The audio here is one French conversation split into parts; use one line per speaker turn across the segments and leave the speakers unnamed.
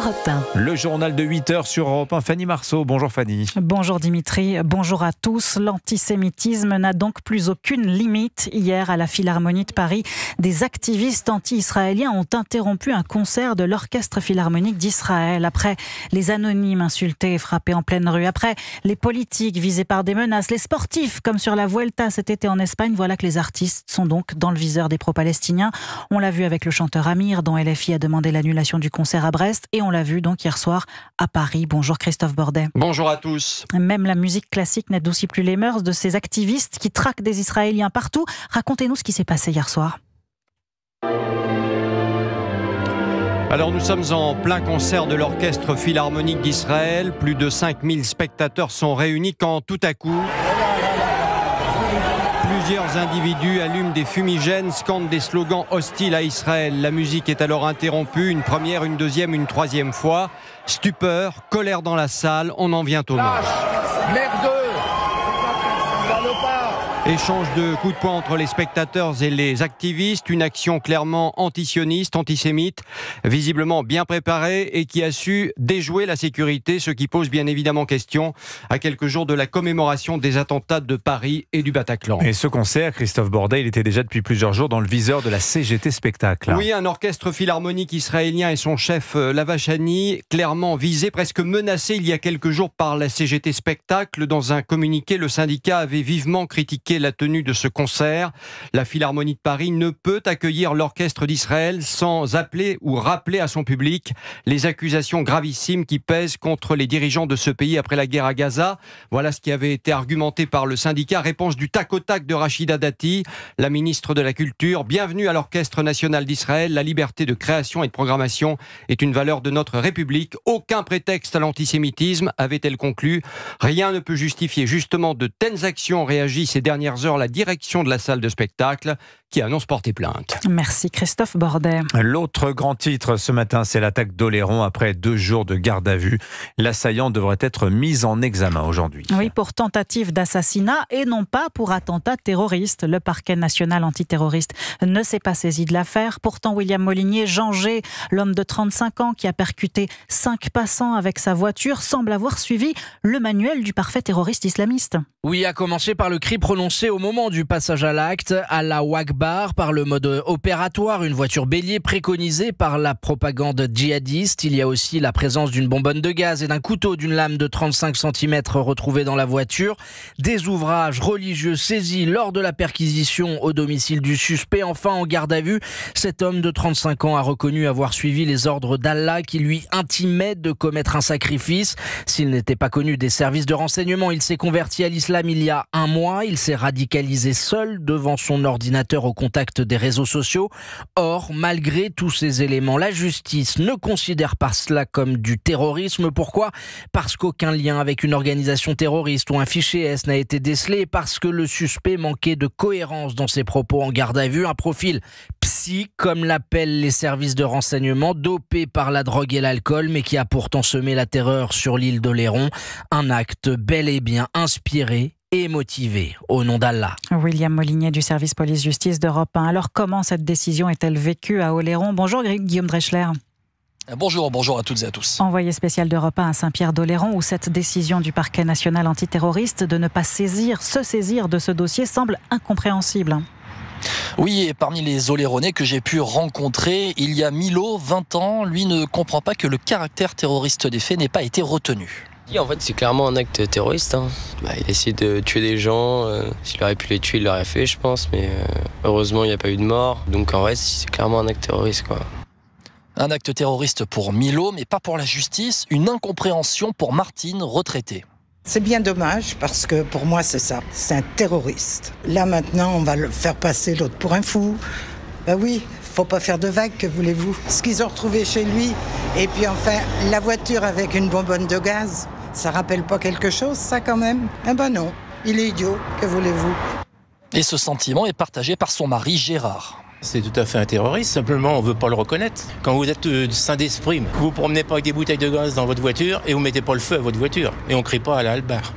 Europe 1.
Le journal de 8h sur Europe 1, Fanny Marceau. Bonjour Fanny.
Bonjour Dimitri, bonjour à tous. L'antisémitisme n'a donc plus aucune limite. Hier, à la Philharmonie de Paris, des activistes anti-israéliens ont interrompu un concert de l'Orchestre Philharmonique d'Israël. Après les anonymes insultés et frappés en pleine rue, après les politiques visés par des menaces, les sportifs comme sur la Vuelta cet été en Espagne, voilà que les artistes sont donc dans le viseur des pro-palestiniens. On l'a vu avec le chanteur Amir, dont LFI a demandé l'annulation du concert à Brest, et on l'a vu donc hier soir à Paris. Bonjour Christophe Bordet.
Bonjour à tous.
Même la musique classique n'adoucit plus les mœurs de ces activistes qui traquent des Israéliens partout. Racontez-nous ce qui s'est passé hier soir.
Alors nous sommes en plein concert de l'Orchestre Philharmonique d'Israël. Plus de 5000 spectateurs sont réunis quand tout à coup, plusieurs individus allument des fumigènes, scandent des slogans hostiles à Israël. La musique est alors interrompue, une première, une deuxième, une troisième fois. Stupeur, colère dans la salle, on en vient au mort.
Merdeux, salopard.
Échange de coups de poing entre les spectateurs et les activistes, une action clairement antisioniste, antisémite, visiblement bien préparée et qui a su déjouer la sécurité, ce qui pose bien évidemment question à quelques jours de la commémoration des attentats de Paris et du Bataclan.
Et ce concert, Christophe Bordet, il était déjà depuis plusieurs jours dans le viseur de la CGT Spectacle.
Oui, un orchestre philharmonique israélien et son chef Lavachani, clairement visé, presque menacé il y a quelques jours par la CGT Spectacle. Dans un communiqué, le syndicat avait vivement critiqué la tenue de ce concert. La Philharmonie de Paris ne peut accueillir l'orchestre d'Israël sans appeler ou rappeler à son public les accusations gravissimes qui pèsent contre les dirigeants de ce pays après la guerre à Gaza. Voilà ce qui avait été argumenté par le syndicat. Réponse du tac au tac de Rachida Dati, la ministre de la Culture. Bienvenue à l'Orchestre national d'Israël. La liberté de création et de programmation est une valeur de notre République. Aucun prétexte à l'antisémitisme, avait-elle conclu. Rien ne peut justifier justement de telles actions, réagit ces dernières heures la direction de la salle de spectacle qui annonce porter plainte.
Merci Christophe Bordet.
L'autre grand titre ce matin, c'est l'attaque d'Oléron après 2 jours de garde à vue. L'assaillant devrait être mis en examen aujourd'hui.
Oui, pour tentative d'assassinat et non pas pour attentat terroriste. Le parquet national antiterroriste ne s'est pas saisi de l'affaire. Pourtant, William Molinier, Jean G, l'homme de 35 ans qui a percuté 5 passants avec sa voiture, semble avoir suivi le manuel du parfait terroriste islamiste.
Oui, à commencer par le cri prononcé au moment du passage à l'acte, Allahu Akbar, par le mode opératoire, une voiture bélier préconisée par la propagande djihadiste. Il y a aussi la présence d'une bonbonne de gaz et d'un couteau d'une lame de 35 cm retrouvé dans la voiture. Des ouvrages religieux saisis lors de la perquisition au domicile du suspect. Enfin, en garde à vue, cet homme de 35 ans a reconnu avoir suivi les ordres d'Allah qui lui intimaient de commettre un sacrifice. S'il n'était pas connu des services de renseignement, il s'est converti à l'islam il y a 1 mois. Il s'est radicalisé seul devant son ordinateur au contact des réseaux sociaux. Or, malgré tous ces éléments, la justice ne considère pas cela comme du terrorisme. Pourquoi ? Parce qu'aucun lien avec une organisation terroriste ou un fichier S n'a été décelé et parce que le suspect manquait de cohérence dans ses propos en garde à vue. Un profil psy, comme l'appellent les services de renseignement, dopé par la drogue et l'alcool, mais qui a pourtant semé la terreur sur l'île d'Oléron. Un acte bel et bien inspiré et motivé au nom d'Allah.
William Molinier du service police-justice d'Europe 1. Alors comment cette décision est-elle vécue à Oléron ? Bonjour Guillaume Dreschler.
Bonjour à toutes et à tous.
Envoyé spécial d'Europe 1 à Saint-Pierre-d'Oléron, où cette décision du parquet national antiterroriste de ne pas se saisir de ce dossier semble incompréhensible.
Oui, et parmi les Oléronais que j'ai pu rencontrer, il y a Milo, 20 ans. Lui ne comprend pas que le caractère terroriste des faits n'ait pas été retenu.
En fait, c'est clairement un acte terroriste. Il essaie de tuer des gens. S'il aurait pu les tuer, il l'aurait fait, je pense. Mais heureusement, il n'y a pas eu de mort. Donc en vrai, c'est clairement un acte terroriste, quoi.
Un acte terroriste pour Milo, mais pas pour la justice. Une incompréhension pour Martine, retraitée.
C'est bien dommage parce que pour moi, c'est ça. C'est un terroriste. Là, maintenant, on va le faire passer l'autre pour un fou. Ben oui, faut pas faire de vagues, que voulez-vous ? Ce qu'ils ont retrouvé chez lui, et puis enfin, la voiture avec une bonbonne de gaz, ça rappelle pas quelque chose, ça, quand même ? Eh ben non, il est idiot, que voulez-vous ?
Et ce sentiment est partagé par son mari Gérard.
C'est tout à fait un terroriste, simplement on ne veut pas le reconnaître. Quand vous êtes sain d'esprit, vous ne promenez pas avec des bouteilles de gaz dans votre voiture et vous ne mettez pas le feu à votre voiture. Et on ne crie pas à la Albar.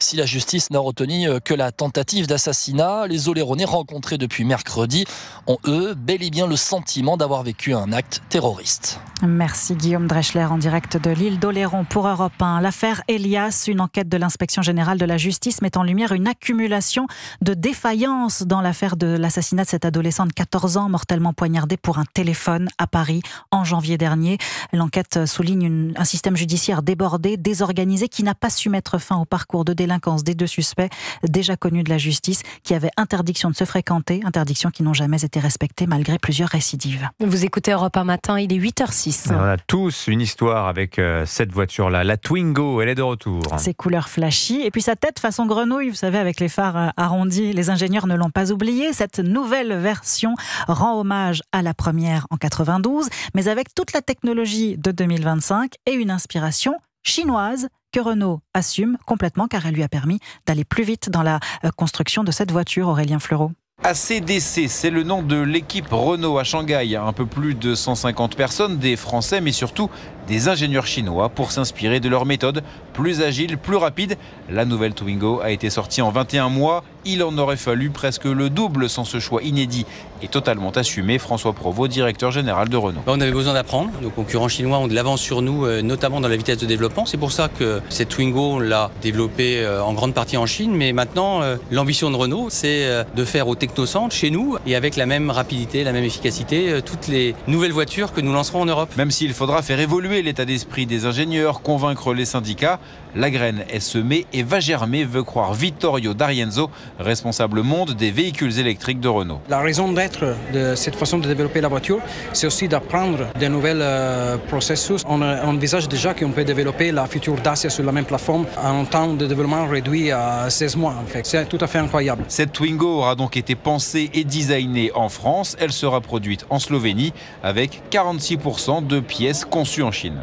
Si la justice n'a retenu que la tentative d'assassinat, les Oléronais rencontrés depuis mercredi ont, eux, bel et bien le sentiment d'avoir vécu un acte terroriste.
Merci Guillaume Dreschler en direct de l'île d'Oléron pour Europe 1. L'affaire Elias, une enquête de l'inspection générale de la justice met en lumière une accumulation de défaillances dans l'affaire de l'assassinat de cet adolescent de 14 ans mortellement poignardé pour un téléphone à Paris en janvier dernier. L'enquête souligne un système judiciaire débordé, désorganisé, qui n'a pas su mettre fin au parcours de délinquance des deux suspects déjà connus de la justice, qui avaient interdiction de se fréquenter, interdiction qui n'ont jamais été respectées malgré plusieurs récidives.
Vous écoutez Europe 1 matin, il est 8h06.
On a tous une histoire avec cette voiture-là, la Twingo, elle est de retour.
Ses couleurs flashy et puis sa tête façon grenouille, vous savez, avec les phares arrondis. Les ingénieurs ne l'ont pas oublié. Cette nouvelle version rend hommage à la première en 92, mais avec toute la technologie de 2025 et une inspiration chinoise que Renault assume complètement car elle lui a permis d'aller plus vite dans la construction de cette voiture. Aurélien Fleureau.
ACDC, c'est le nom de l'équipe Renault à Shanghai. Un peu plus de 150 personnes, des Français, mais surtout des ingénieurs chinois pour s'inspirer de leur méthode plus agile, plus rapide. La nouvelle Twingo a été sortie en 21 mois. Il en aurait fallu presque le double sans ce choix inédit et totalement assumé. François Provost, directeur général de Renault.
On avait besoin d'apprendre. Nos concurrents chinois ont de l'avance sur nous, notamment dans la vitesse de développement. C'est pour ça que cette Twingo, on l'a développée en grande partie en Chine. Mais maintenant, l'ambition de Renault, c'est de faire au technocentre, chez nous, et avec la même rapidité, la même efficacité, toutes les nouvelles voitures que nous lancerons en Europe.
Même s'il faudra faire évoluer l'état d'esprit des ingénieurs, convaincre les syndicats, la graine est semée et va germer, veut croire Vittorio D'Arienzo, responsable monde des véhicules électriques de Renault.
La raison d'être de cette façon de développer la voiture, c'est aussi d'apprendre de nouvelles processus. On envisage déjà qu'on peut développer la future Dacia sur la même plateforme en un temps de développement réduit à 16 mois. En fait. C'est tout à fait incroyable.
Cette Twingo aura donc été pensée et designée en France. Elle sera produite en Slovénie avec 46% de pièces conçues en Chine.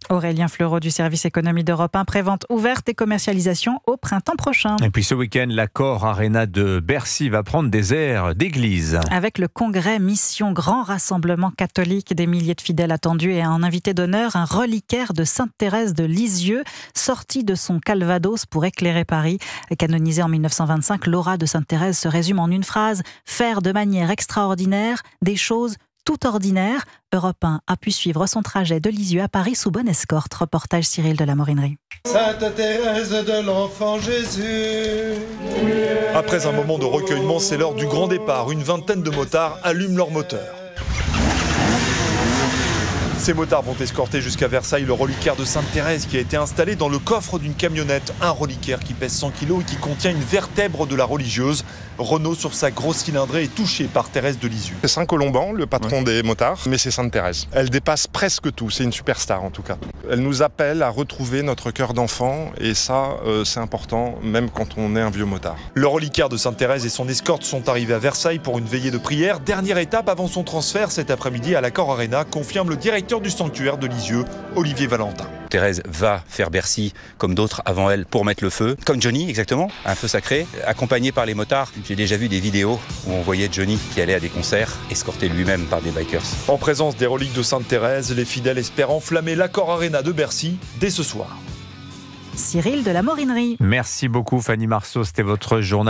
Aurélien Fleureau du service économie d'Europe 1, prévente ouverte et commercialisation au printemps prochain.
Et puis ce week-end, l'Accor Arena de Bercy va prendre des airs d'église.
Avec le congrès Mission, grand rassemblement catholique, des milliers de fidèles attendus et un invité d'honneur, un reliquaire de Sainte-Thérèse de Lisieux, sorti de son Calvados pour éclairer Paris. Canonisée en 1925, l'aura de Sainte-Thérèse se résume en une phrase: faire de manière extraordinaire des choses tout ordinaire. Europe 1 a pu suivre son trajet de Lisieux à Paris sous bonne escorte. Reportage Cyril de la Morinerie.
Sainte Thérèse de l'Enfant Jésus. Après un moment de recueillement, c'est l'heure du grand départ. Une vingtaine de motards allument leur moteur. Ces motards vont escorter jusqu'à Versailles le reliquaire de Sainte-Thérèse qui a été installé dans le coffre d'une camionnette. Un reliquaire qui pèse 100 kg et qui contient une vertèbre de la religieuse. Renault, sur sa grosse cylindrée, est touché par Thérèse de Lisieux.
C'est Saint-Colomban, le patron des motards, mais c'est Sainte-Thérèse. Elle dépasse presque tout, c'est une superstar en tout cas. Elle nous appelle à retrouver notre cœur d'enfant et ça, c'est important, même quand on est un vieux motard.
Le reliquaire de Sainte-Thérèse et son escorte sont arrivés à Versailles pour une veillée de prière. Dernière étape avant son transfert cet après-midi à l'Accor Arena, confirme le directeur du sanctuaire de Lisieux, Olivier Valentin.
Thérèse va faire Bercy comme d'autres avant elle pour mettre le feu, comme Johnny exactement, un feu sacré, accompagné par les motards. J'ai déjà vu des vidéos où on voyait Johnny qui allait à des concerts, escorté lui-même par des bikers.
En présence des reliques de Sainte-Thérèse, les fidèles espèrent enflammer l'Accor Arena de Bercy dès ce soir.
Cyril de la Morinerie.
Merci beaucoup Fanny Marceau, c'était votre journal.